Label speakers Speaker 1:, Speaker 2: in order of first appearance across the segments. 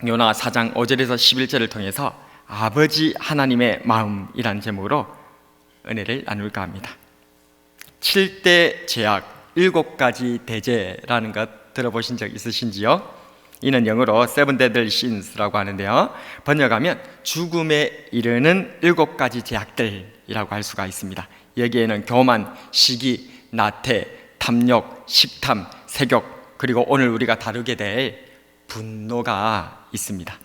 Speaker 1: 요나 4장 5절에서 11절을 통해서 아버지 하나님의 마음이라는 제목으로 은혜를 나눌까 합니다. 7대 제약, 7가지 대제라는 것 들어보신 적 있으신지요? 이는 영어로 Seven Deadly Sins라고 하는데요, 번역하면 죽음에 이르는 7가지 제약들이라고 할 수가 있습니다. 여기에는 교만, 시기, 나태, 탐욕, 식탐, 색욕, 그리고 오늘 우리가 다루게 될 분노가 있습니다.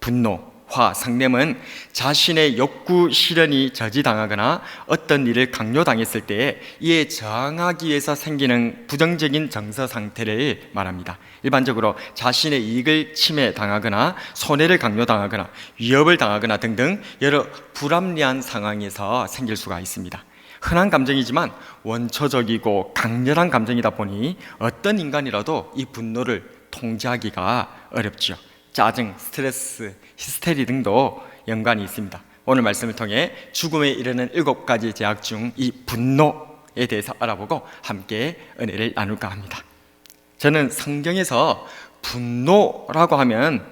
Speaker 1: 분노, 화, 상냄은 자신의 욕구 실현이 저지당하거나 어떤 일을 강요당했을 때에 이에 저항하기 위해서 생기는 부정적인 정서 상태를 말합니다. 일반적으로 자신의 이익을 침해당하거나 손해를 강요당하거나 위협을 당하거나 등등 여러 불합리한 상황에서 생길 수가 있습니다. 흔한 감정이지만 원초적이고 강렬한 감정이다 보니 어떤 인간이라도 이 분노를 통제하기가 어렵죠. 짜증, 스트레스, 히스테리 등도 연관이 있습니다. 오늘 말씀을 통해 죽음에 이르는 7가지 제약 중 이 분노에 대해서 알아보고 함께 은혜를 나눌까 합니다. 저는 성경에서 분노라고 하면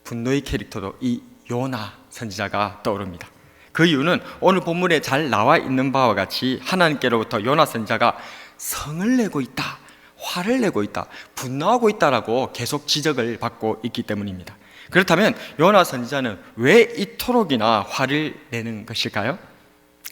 Speaker 1: 분노의 캐릭터로 이 요나 선지자가 떠오릅니다. 그 이유는 오늘 본문에 잘 나와 있는 바와 같이 하나님께로부터 요나 선지자가 성을 내고 있다, 화를 내고 있다, 분노하고 있다라고 계속 지적을 받고 있기 때문입니다. 그렇다면 요나 선지자는 왜 이토록이나 화를 내는 것일까요?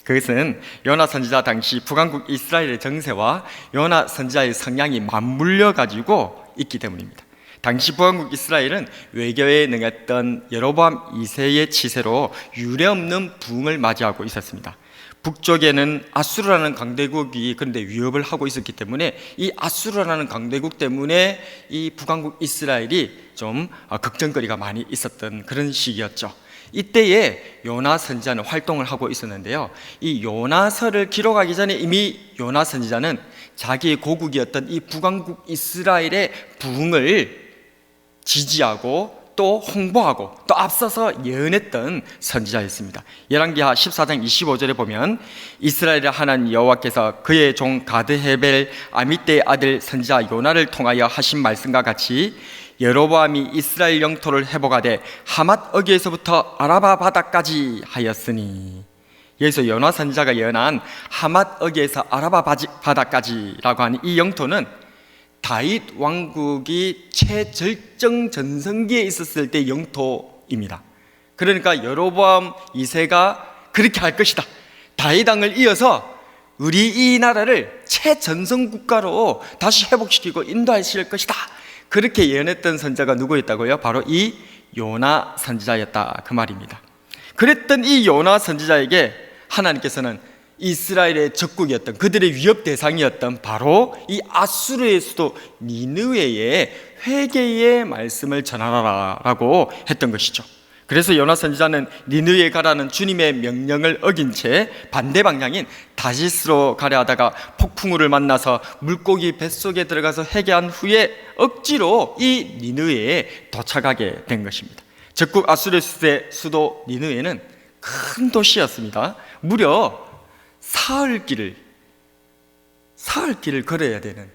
Speaker 1: 그것은 요나 선지자 당시 북왕국 이스라엘의 정세와 요나 선지자의 성향이 맞물려 가지고 있기 때문입니다. 당시 북왕국 이스라엘은 외교에 능했던 여로보암 2세의 치세로 유례없는 부흥을 맞이하고 있었습니다. 북쪽에는 아수르라는 강대국이 그런데 위협을 하고 있었기 때문에 이 아수르라는 강대국 때문에 이 북왕국 이스라엘이 좀 걱정거리가 많이 있었던 그런 시기였죠. 이때에 요나 선지자는 활동을 하고 있었는데요, 이 요나서를 기록하기 전에 이미 요나 선지자는 자기의 고국이었던 이 북왕국 이스라엘의 부흥을 지지하고 또 홍보하고 또 앞서서 예언했던 선지자였습니다. 열왕기하 14장 25절에 보면 이스라엘의 하나님 여호와께서 그의 종 가드헤벨 아미떼의 아들 선지자 요나를 통하여 하신 말씀과 같이 여로보암이 이스라엘 영토를 회복하되 하맛 어귀에서부터 아라바 바다까지 하였으니, 여기서 요나 선지자가 예언한 하맛 어귀에서 아라바 바다까지라고 하는 이 영토는 다윗 왕국이 최절정 전성기에 있었을 때 영토입니다. 그러니까 여로보암 2세가 그렇게 할 것이다, 다윗 왕을 이어서 우리 이 나라를 최전성 국가로 다시 회복시키고 인도하실 것이다, 그렇게 예언했던 선지자가 누구였다고요? 바로 이 요나 선지자였다, 그 말입니다. 그랬던 이 요나 선지자에게 하나님께서는 이스라엘의 적국이었던, 그들의 위협 대상이었던 바로 이 아수르의 수도 니느웨의 회개의 말씀을 전하라라고 했던 것이죠. 그래서 요나 선지자는 니느웨에 가라는 주님의 명령을 어긴 채 반대 방향인 다시스로 가려 하다가 폭풍우를 만나서 물고기 뱃속에 들어가서 회개한 후에 억지로 이 니느웨에 도착하게 된 것입니다. 적국 아수르의 수도 니느웨는 큰 도시였습니다. 무려 사흘길을 걸어야 되는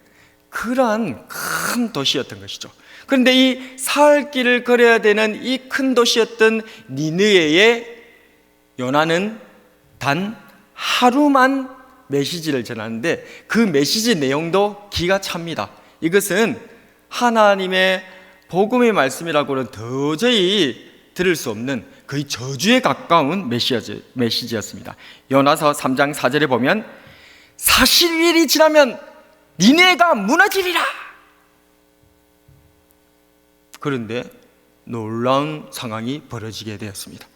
Speaker 1: 그러한 큰 도시였던 것이죠. 그런데 이 사흘길을 걸어야 되는 이 큰 도시였던 니느웨에 요나는 단 하루만 메시지를 전하는데 그 메시지 내용도 기가 찹니다. 이것은 하나님의 복음의 말씀이라고는 도저히 들을 수 없는 거의 저주에 가까운 메시지였습니다. 요나서 3장 4절에 보면 40일이 지나면 니네가 무너지리라. 그런데 놀라운 상황이 벌어지게 되었습니다.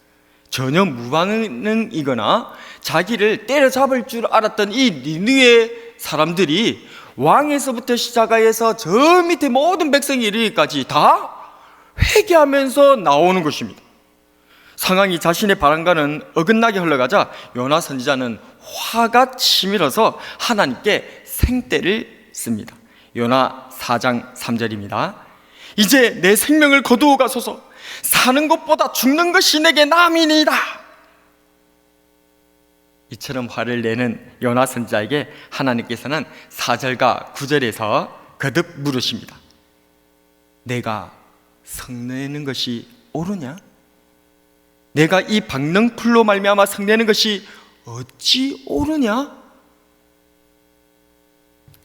Speaker 1: 전혀 무반응이거나 자기를 때려잡을 줄 알았던 이 니느웨 사람들이 왕에서부터 시작해서 저 밑에 모든 백성이 이르기까지 다 회개하면서 나오는 것입니다. 상황이 자신의 바람과는 어긋나게 흘러가자 요나 선지자는 화가 치밀어서 하나님께 생떼를 씁니다. 요나 4장 3절입니다. 이제 내 생명을 거두어 가소서, 사는 것보다 죽는 것이 내게 남이니이다. 이처럼 화를 내는 요나 선지자에게 하나님께서는 4절과 9절에서 거듭 물으십니다. 내가 성내는 것이 옳으냐? 내가 이 박능풀로 말미암아 성내는 것이 어찌 옳으냐?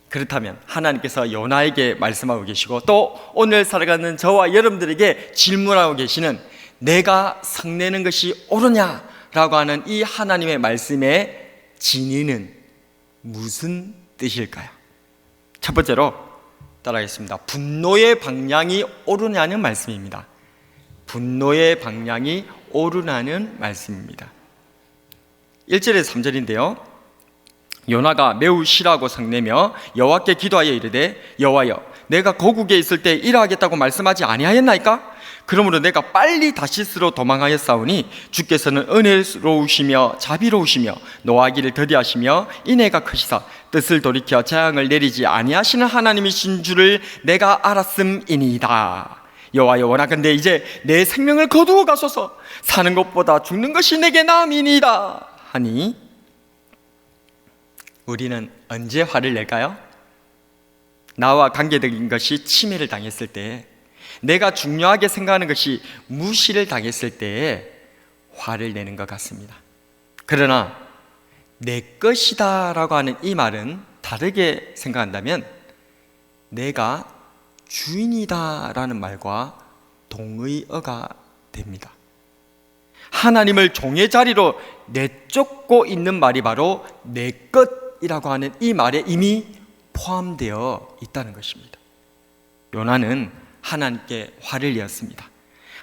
Speaker 1: 그렇다면 하나님께서 요나에게 말씀하고 계시고 또 오늘 살아가는 저와 여러분들에게 질문하고 계시는 내가 성내는 것이 옳으냐라고 하는 이 하나님의 말씀의 진의는 무슨 뜻일까요? 첫 번째로 따라하겠습니다. 분노의 방향이 옳으냐는 말씀입니다. 분노의 방향이 옳으냐는 말씀입니다. 1절에서 3절인데요 요나가 매우 싫어하고 성내며 여호와께 기도하여 이르되 여호와여 내가 고국에 있을 때 이러하겠다고 말씀하지 아니하였나이까? 그러므로 내가 빨리 다시스로 도망하였사오니 주께서는 은혜로우시며 자비로우시며 노하기를 더디하시며 인애가 크시사 뜻을 돌이켜 재앙을 내리지 아니하시는 하나님이신 줄을 내가 알았음이니이다. 여호와여 원하건대 이제 내 생명을 거두어 가소서. 사는 것보다 죽는 것이 내게 나음이니이다 하니 우리는 언제 화를 낼까요? 나와 관계된 것이 침해를 당했을 때, 내가 중요하게 생각하는 것이 무시를 당했을 때에 화를 내는 것 같습니다. 그러나 내 것이다 라고 하는 이 말은 다르게 생각한다면 내가 주인이다 라는 말과 동의어가 됩니다. 하나님을 종의 자리로 내쫓고 있는 말이 바로 내 것이라고 하는 이 말에 이미 포함되어 있다는 것입니다. 요나는 하나님께 화를 내었습니다.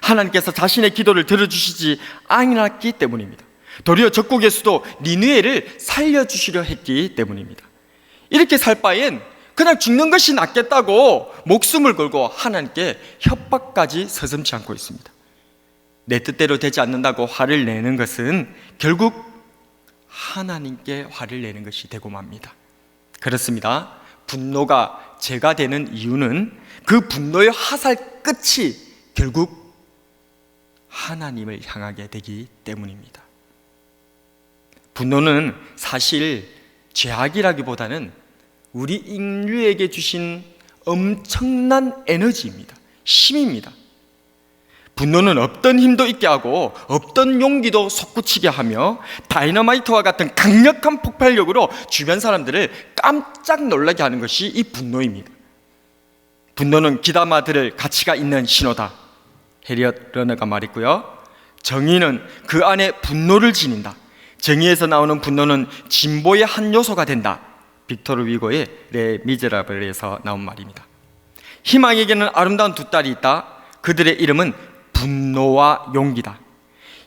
Speaker 1: 하나님께서 자신의 기도를 들어주시지 않았기 때문입니다. 도리어 적국의 수도 니느웨를 살려주시려 했기 때문입니다. 이렇게 살 바엔 그냥 죽는 것이 낫겠다고 목숨을 걸고 하나님께 협박까지 서슴지 않고 있습니다. 내 뜻대로 되지 않는다고 화를 내는 것은 결국 하나님께 화를 내는 것이 되고 맙니다. 그렇습니다. 분노가 죄가 되는 이유는 그 분노의 화살 끝이 결국 하나님을 향하게 되기 때문입니다. 분노는 사실 죄악이라기보다는 우리 인류에게 주신 엄청난 에너지입니다. 힘입니다. 분노는 없던 힘도 있게 하고 없던 용기도 솟구치게 하며 다이너마이트와 같은 강력한 폭발력으로 주변 사람들을 깜짝 놀라게 하는 것이 이 분노입니다. 분노는 귀담아 들을 가치가 있는 신호다. 해리엇 러너가 말했고요. 정의는 그 안에 분노를 지닌다. 정의에서 나오는 분노는 진보의 한 요소가 된다. 빅토르 위고의 레 미제라블에서 나온 말입니다. 희망에게는 아름다운 두 딸이 있다. 그들의 이름은 분노와 용기다.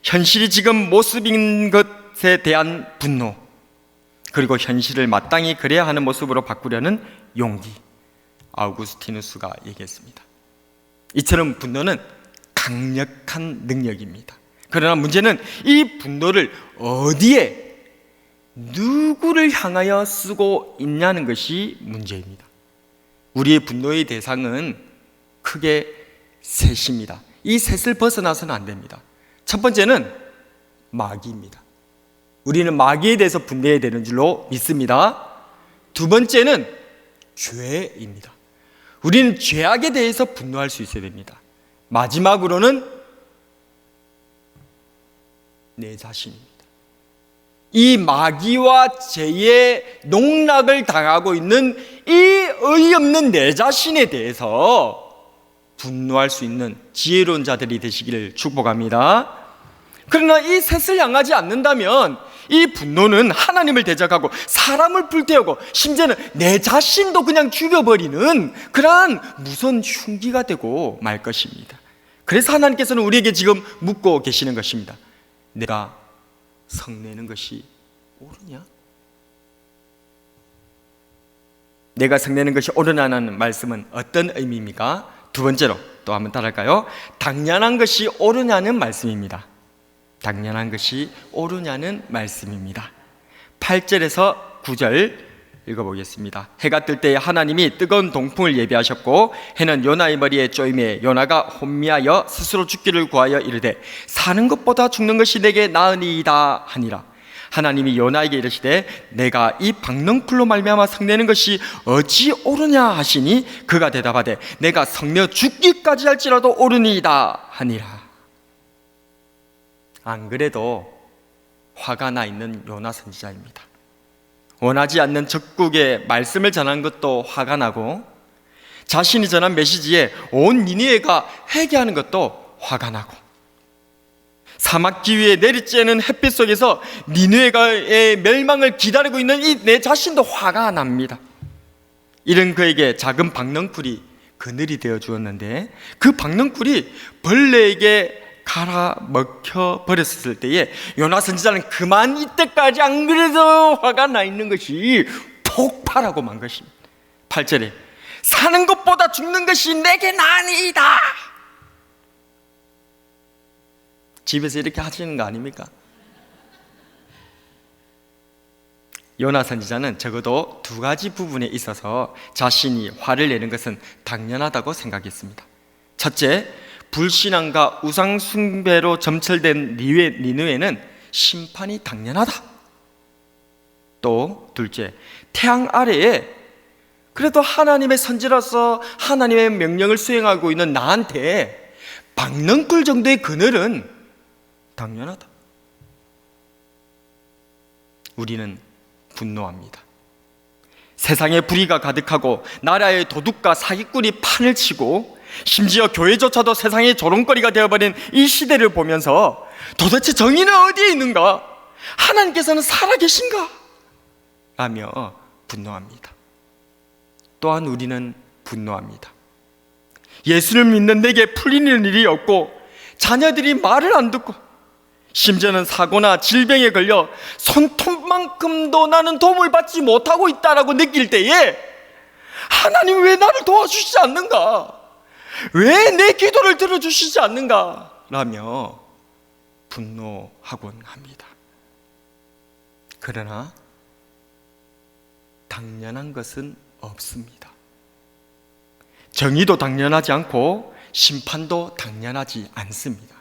Speaker 1: 현실이 지금 모습인 것에 대한 분노, 그리고 현실을 마땅히 그래야 하는 모습으로 바꾸려는 용기. 아우구스티누스가 얘기했습니다. 이처럼 분노는 강력한 능력입니다. 그러나 문제는 이 분노를 어디에 누구를 향하여 쓰고 있냐는 것이 문제입니다. 우리의 분노의 대상은 크게 셋입니다. 이 셋을 벗어나서는 안 됩니다. 첫 번째는 마귀입니다. 우리는 마귀에 대해서 분노해야 되는 줄로 믿습니다. 두 번째는 죄입니다. 우리는 죄악에 대해서 분노할 수 있어야 됩니다. 마지막으로는 내 자신입니다. 이 마귀와 죄의 농락을 당하고 있는 이 어이없는 내 자신에 대해서 분노할 수 있는 지혜로운 자들이 되시기를 축복합니다. 그러나 이 셋을 향하지 않는다면 이 분노는 하나님을 대적하고 사람을 불태우고 심지어는 내 자신도 그냥 죽여버리는 그러한 무서운 흉기가 되고 말 것입니다. 그래서 하나님께서는 우리에게 지금 묻고 계시는 것입니다. 내가 성내는 것이 옳으냐? 내가 성내는 것이 옳으냐는 말씀은 어떤 의미입니까? 두 번째로 또 한번 따라할까요? 당연한 것이 옳으냐는 말씀입니다. 당연한 것이 옳으냐는 말씀입니다. 8절에서 9절 읽어보겠습니다. 해가 뜰 때 하나님이 뜨거운 동풍을 예비하셨고 해는 요나의 머리에 쪼임에 요나가 혼미하여 스스로 죽기를 구하여 이르되 사는 것보다 죽는 것이 내게 나으니이다 하니라. 하나님이 요나에게 이르시되 내가 이 박넝쿨로 말미암아 성내는 것이 어찌 옳으냐 하시니 그가 대답하되 내가 성내어 죽기까지 할지라도 옳으니이다 하니라. 안 그래도 화가 나 있는 요나 선지자입니다. 원하지 않는 적국의 말씀을 전한 것도 화가 나고 자신이 전한 메시지에 온 니느웨가 회개하는 것도 화가 나고 사막 기위에 내리쬐는 햇빛 속에서 니느웨의 멸망을 기다리고 있는 이 내 자신도 화가 납니다. 이런 그에게 작은 박넝쿨이 그늘이 되어 주었는데 그 박넝쿨이 벌레에게 갈아 먹혀 버렸을 때에 요나 선지자는 그만 이때까지 안 그래도 화가 나 있는 것이 폭발하고 만 것입니다. 8절에 사는 것보다 죽는 것이 내게 나으니이다. 집에서 이렇게 하시는 거 아닙니까? 요나 선지자는 적어도 두 가지 부분에 있어서 자신이 화를 내는 것은 당연하다고 생각했습니다. 첫째, 불신앙과 우상숭배로 점철된 니느웨는 심판이 당연하다. 또 둘째, 태양 아래에 그래도 하나님의 선지로서 하나님의 명령을 수행하고 있는 나한테 박넝쿨 정도의 그늘은 당연하다. 우리는 분노합니다. 세상에 불의가 가득하고 나라의 도둑과 사기꾼이 판을 치고 심지어 교회조차도 세상의 조롱거리가 되어버린 이 시대를 보면서 도대체 정의는 어디에 있는가? 하나님께서는 살아계신가? 라며 분노합니다. 또한 우리는 분노합니다. 예수를 믿는 내게 풀리는 일이 없고 자녀들이 말을 안 듣고 심지어는 사고나 질병에 걸려 손톱만큼도 나는 도움을 받지 못하고 있다라고 느낄 때에 하나님 왜 나를 도와주시지 않는가? 왜 내 기도를 들어주시지 않는가? 라며 분노하곤 합니다. 그러나 당연한 것은 없습니다. 정의도 당연하지 않고 심판도 당연하지 않습니다.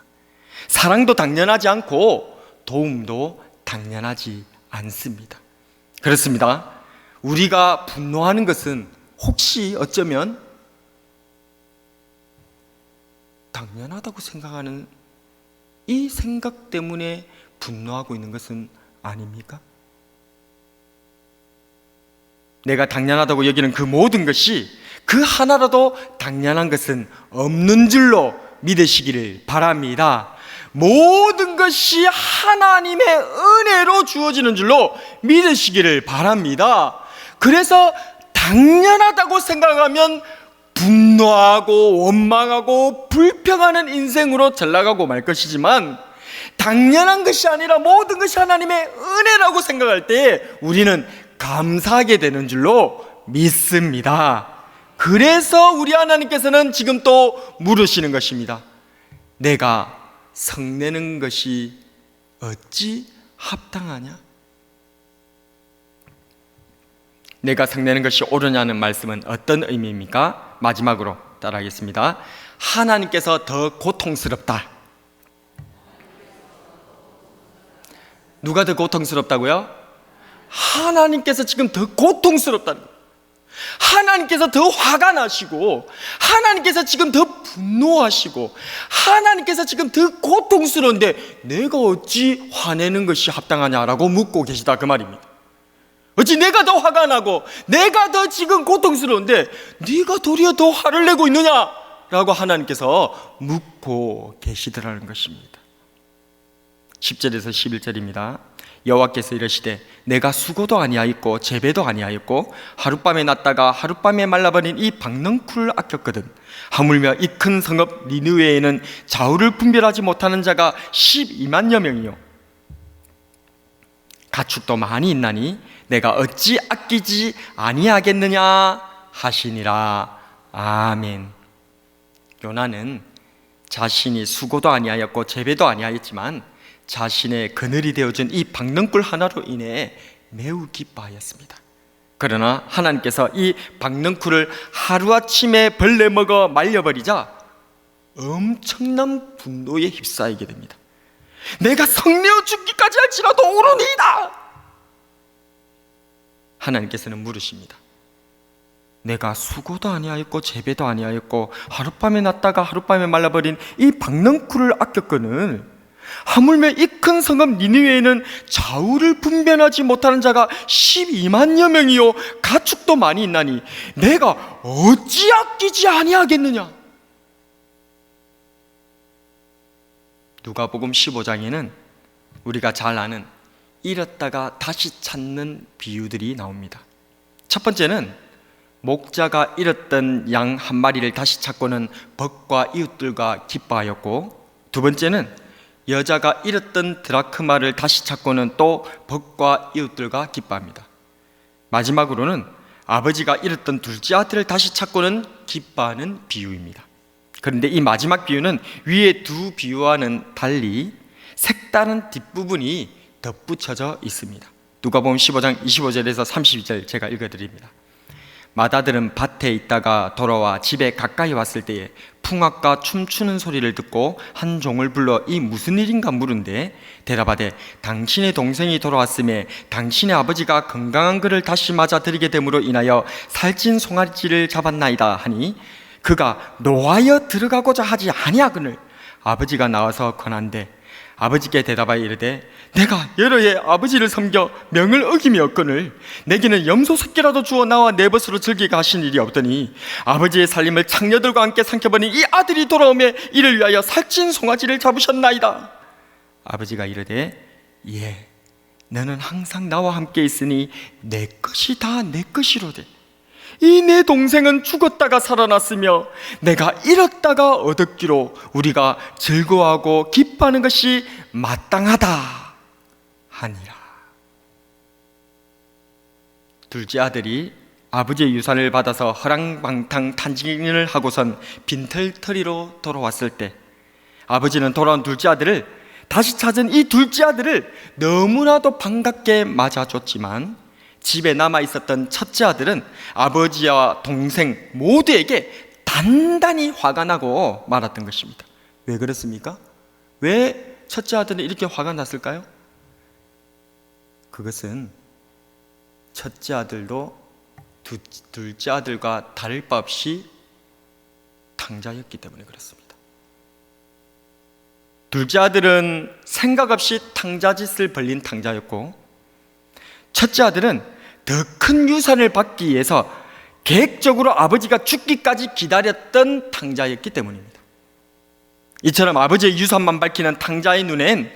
Speaker 1: 사랑도 당연하지 않고 도움도 당연하지 않습니다. 그렇습니다. 우리가 분노하는 것은 혹시 어쩌면 당연하다고 생각하는 이 생각 때문에 분노하고 있는 것은 아닙니까? 내가 당연하다고 여기는 그 모든 것이 그 하나라도 당연한 것은 없는 줄로 믿으시기를 바랍니다. 모든 것이 하나님의 은혜로 주어지는 줄로 믿으시기를 바랍니다. 그래서 당연하다고 생각하면 분노하고 원망하고 불평하는 인생으로 전락하고 말 것이지만 당연한 것이 아니라 모든 것이 하나님의 은혜라고 생각할 때 우리는 감사하게 되는 줄로 믿습니다. 그래서 우리 하나님께서는 지금 또 물으시는 것입니다. 내가 성내는 것이 어찌 합당하냐? 내가 성내는 것이 옳으냐는 말씀은 어떤 의미입니까? 마지막으로 따라하겠습니다. 하나님께서 더 고통스럽다. 누가 더 고통스럽다고요? 하나님께서 지금 더 고통스럽다는 거예요. 하나님께서 더 화가 나시고 하나님께서 지금 더 분노하시고 하나님께서 지금 더 고통스러운데 내가 어찌 화내는 것이 합당하냐라고 묻고 계시다 그 말입니다. 어찌 내가 더 화가 나고 내가 더 지금 고통스러운데 네가 도리어 더 화를 내고 있느냐라고 하나님께서 묻고 계시더라는 것입니다. 10절에서 11절입니다. 여호와께서 이르시되 내가 수고도 아니하였고 재배도 아니하였고 하룻밤에 났다가 하룻밤에 말라버린 이 박넝쿨을 아꼈거든. 하물며 이 큰 성읍 니느웨에는 좌우를 분별하지 못하는 자가 12만여 명이요 가축도 많이 있나니 내가 어찌 아끼지 아니하겠느냐 하시니라. 아멘. 요나는 자신이 수고도 아니하였고 재배도 아니하였지만 자신의 그늘이 되어준 이 박넝쿨 하나로 인해 매우 기뻐하였습니다. 그러나 하나님께서 이 박넝쿨을 하루아침에 벌레 먹어 말려버리자 엄청난 분노에 휩싸이게 됩니다. 내가 성내어 죽기까지 할지라도 오르니이다. 하나님께서는 물으십니다. 내가 수고도 아니하였고 재배도 아니하였고 하룻밤에 났다가 하룻밤에 말라버린 이 박넝쿨을 아꼈거늘 하물며 이 큰 성읍 니느웨에는 좌우를 분별하지 못하는 자가 12만여 명이요 가축도 많이 있나니 내가 어찌 아끼지 아니하겠느냐. 누가복음 15장에는 우리가 잘 아는 잃었다가 다시 찾는 비유들이 나옵니다. 첫 번째는 목자가 잃었던 양 한 마리를 다시 찾고는 벗과 이웃들과 기뻐하였고, 두 번째는 여자가 잃었던 드라크마를 다시 찾고는 또 벗과 이웃들과 기뻐합니다. 마지막으로는 아버지가 잃었던 둘째 아들을 다시 찾고는 기뻐하는 비유입니다. 그런데 이 마지막 비유는 위의 두 비유와는 달리 색다른 뒷부분이 덧붙여져 있습니다. 누가복음 15장 25절에서 32절 제가 읽어드립니다. 맏아들은 밭에 있다가 돌아와 집에 가까이 왔을 때에 풍악과 춤추는 소리를 듣고 한 종을 불러 이 무슨 일인가 물은데 대답하되 당신의 동생이 돌아왔음에 당신의 아버지가 건강한 그를 다시 맞아들이게 됨으로 인하여 살찐 송아지를 잡았나이다 하니 그가 노하여 들어가고자 하지 아니하거늘 아버지가 나와서 권한대 아버지께 대답하여 이르되 내가 여러 해 아버지를 섬겨 명을 어김이었거늘 내게는 염소 새끼라도 주어 나와 내 벗으로 즐기게 하신 일이 없더니 아버지의 살림을 창녀들과 함께 삼켜보니 이 아들이 돌아오매 이를 위하여 살찐 송아지를 잡으셨나이다. 아버지가 이르되 예 너는 항상 나와 함께 있으니 내 것이 다 내 것이로되 이 내 동생은 죽었다가 살아났으며 내가 잃었다가 얻었기로 우리가 즐거워하고 기뻐하는 것이 마땅하다 하니라. 둘째 아들이 아버지의 유산을 받아서 허랑방탕 탄진을 하고선 빈털터리로 돌아왔을 때 아버지는 돌아온 둘째 아들을 다시 찾은 이 둘째 아들을 너무나도 반갑게 맞아줬지만 집에 남아있었던 첫째 아들은 아버지와 동생 모두에게 단단히 화가 나고 말았던 것입니다. 왜 그렇습니까? 왜 첫째 아들은 이렇게 화가 났을까요? 그것은 첫째 아들도 둘째 아들과 다를 바 없이 탕자였기 때문에 그렇습니다. 둘째 아들은 생각 없이 탕자짓을 벌린 탕자였고 첫째 아들은 더 큰 유산을 받기 위해서 계획적으로 아버지가 죽기까지 기다렸던 탕자였기 때문입니다. 이처럼 아버지의 유산만 밝히는 탕자의 눈엔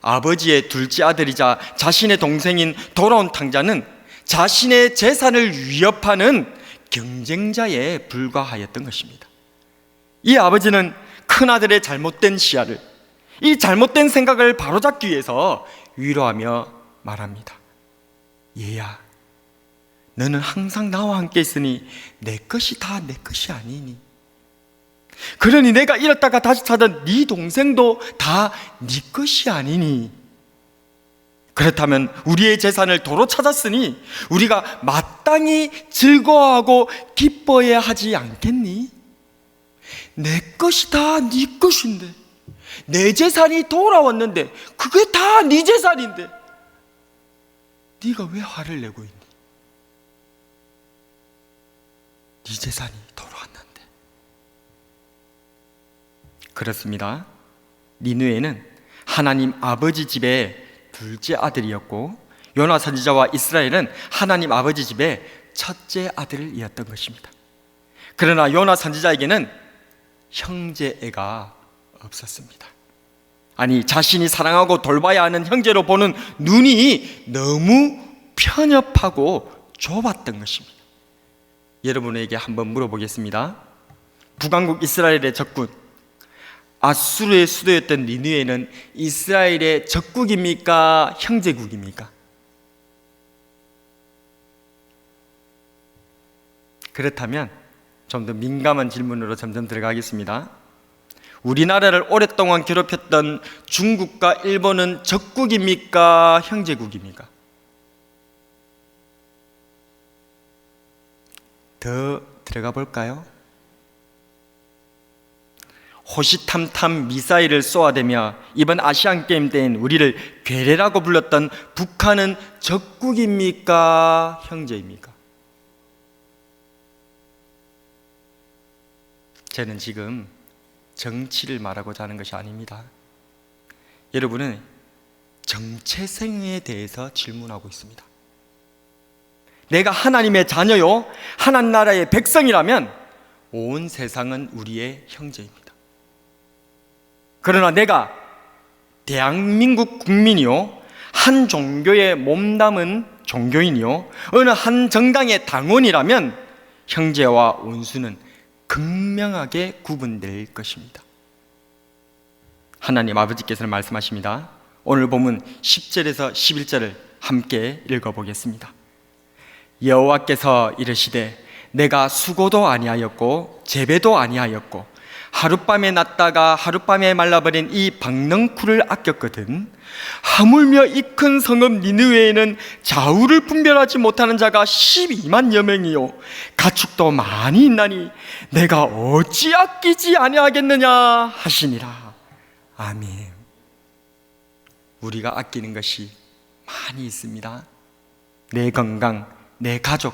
Speaker 1: 아버지의 둘째 아들이자 자신의 동생인 돌아온 탕자는 자신의 재산을 위협하는 경쟁자에 불과하였던 것입니다. 이 아버지는 큰아들의 잘못된 시야를, 이 잘못된 생각을 바로잡기 위해서 위로하며 말합니다. 얘야, 너는 항상 나와 함께 있으니 내 것이 다 내 것이 아니니 그러니 내가 잃었다가 다시 찾은 네 동생도 다 네 것이 아니니 그렇다면 우리의 재산을 도로 찾았으니 우리가 마땅히 즐거워하고 기뻐해야 하지 않겠니? 내 것이 다 네 것인데 내 재산이 돌아왔는데 그게 다 네 재산인데 네가 왜 화를 내고 있니? 네 재산이 돌아왔는데. 그렇습니다. 니느웨는 하나님 아버지 집의 둘째 아들이었고 요나 선지자와 이스라엘은 하나님 아버지 집의 첫째 아들이었던 것입니다. 그러나 요나 선지자에게는 형제애가 없었습니다. 아니, 자신이 사랑하고 돌봐야 하는 형제로 보는 눈이 너무 편협하고 좁았던 것입니다. 여러분에게 한번 물어보겠습니다. 북왕국 이스라엘의 적군 아수르의 수도였던 니느웨는 이스라엘의 적국입니까? 형제국입니까? 그렇다면 좀 더 민감한 질문으로 점점 들어가겠습니다. 우리나라를 오랫동안 괴롭혔던 중국과 일본은 적국입니까? 형제국입니까? 더 들어가 볼까요? 호시탐탐 미사일을 쏘아대며 이번 아시안게임 때엔 우리를 괴뢰라고 불렀던 북한은 적국입니까? 형제입니까? 저는 지금 정치를 말하고자 하는 것이 아닙니다. 여러분은 정체성에 대해서 질문하고 있습니다. 내가 하나님의 자녀요, 하나님 나라의 백성이라면 온 세상은 우리의 형제입니다. 그러나 내가 대한민국 국민이요, 한 종교에 몸담은 종교인이요, 어느 한 정당의 당원이라면 형제와 원수는 극명하게 구분될 것입니다. 하나님 아버지께서는 말씀하십니다. 오늘 본문 10절에서 11절을 함께 읽어보겠습니다. 여호와께서 이르시되 내가 수고도 아니하였고 재배도 아니하였고 하룻밤에 났다가 하룻밤에 말라버린 이 박넝쿨을 아꼈거든 하물며 이 큰 성읍 니느웨에는 좌우를 분별하지 못하는 자가 12만여 명이요 가축도 많이 있나니 내가 어찌 아끼지 아니하겠느냐 하시니라. 아멘. 우리가 아끼는 것이 많이 있습니다. 내 건강, 내 가족,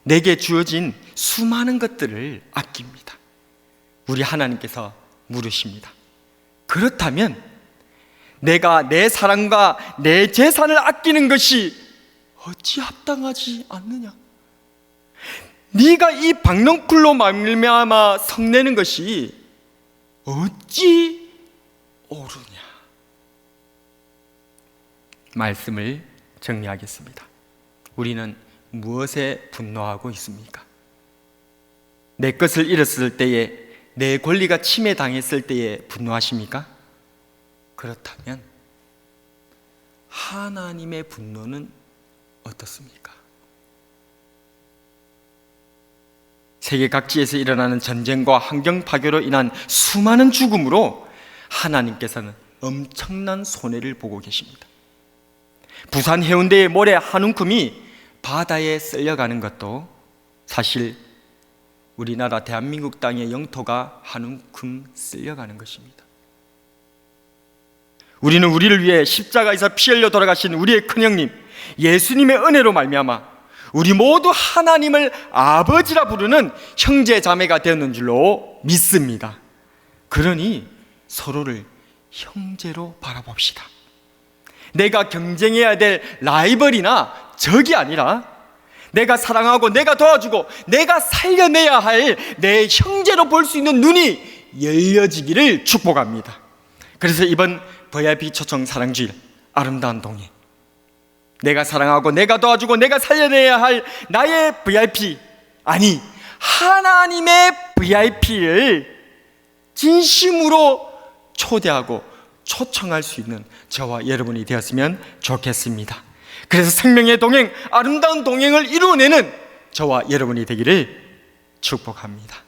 Speaker 1: 내게 주어진 수많은 것들을 아낍니다. 우리 하나님께서 물으십니다. 그렇다면 내가 내 사랑과 내 재산을 아끼는 것이 어찌 합당하지 않느냐? 네가 이 박넝쿨로 말미암아 성내는 것이 어찌 옳으냐? 말씀을 정리하겠습니다. 우리는 무엇에 분노하고 있습니까? 내 것을 잃었을 때에, 내 권리가 침해당했을 때에 분노하십니까? 그렇다면 하나님의 분노는 어떻습니까? 세계 각지에서 일어나는 전쟁과 환경 파괴로 인한 수많은 죽음으로 하나님께서는 엄청난 손해를 보고 계십니다. 부산 해운대의 모래 한 움큼이 바다에 쓸려가는 것도 사실 우리나라 대한민국 땅의 영토가 한 움큼 쓸려가는 것입니다. 우리는 우리를 위해 십자가에서 피 흘려 돌아가신 우리의 큰형님 예수님의 은혜로 말미암아 우리 모두 하나님을 아버지라 부르는 형제 자매가 되었는 줄로 믿습니다. 그러니 서로를 형제로 바라봅시다. 내가 경쟁해야 될 라이벌이나 적이 아니라 내가 사랑하고 내가 도와주고 내가 살려내야 할 내 형제로 볼 수 있는 눈이 열려지기를 축복합니다. 그래서 이번 VIP 초청 사랑주일 아름다운 동행, 내가 사랑하고 내가 도와주고 내가 살려내야 할 나의 VIP, 아니 하나님의 VIP를 진심으로 초대하고 초청할 수 있는 저와 여러분이 되었으면 좋겠습니다. 그래서 생명의 동행, 아름다운 동행을 이루어내는 저와 여러분이 되기를 축복합니다.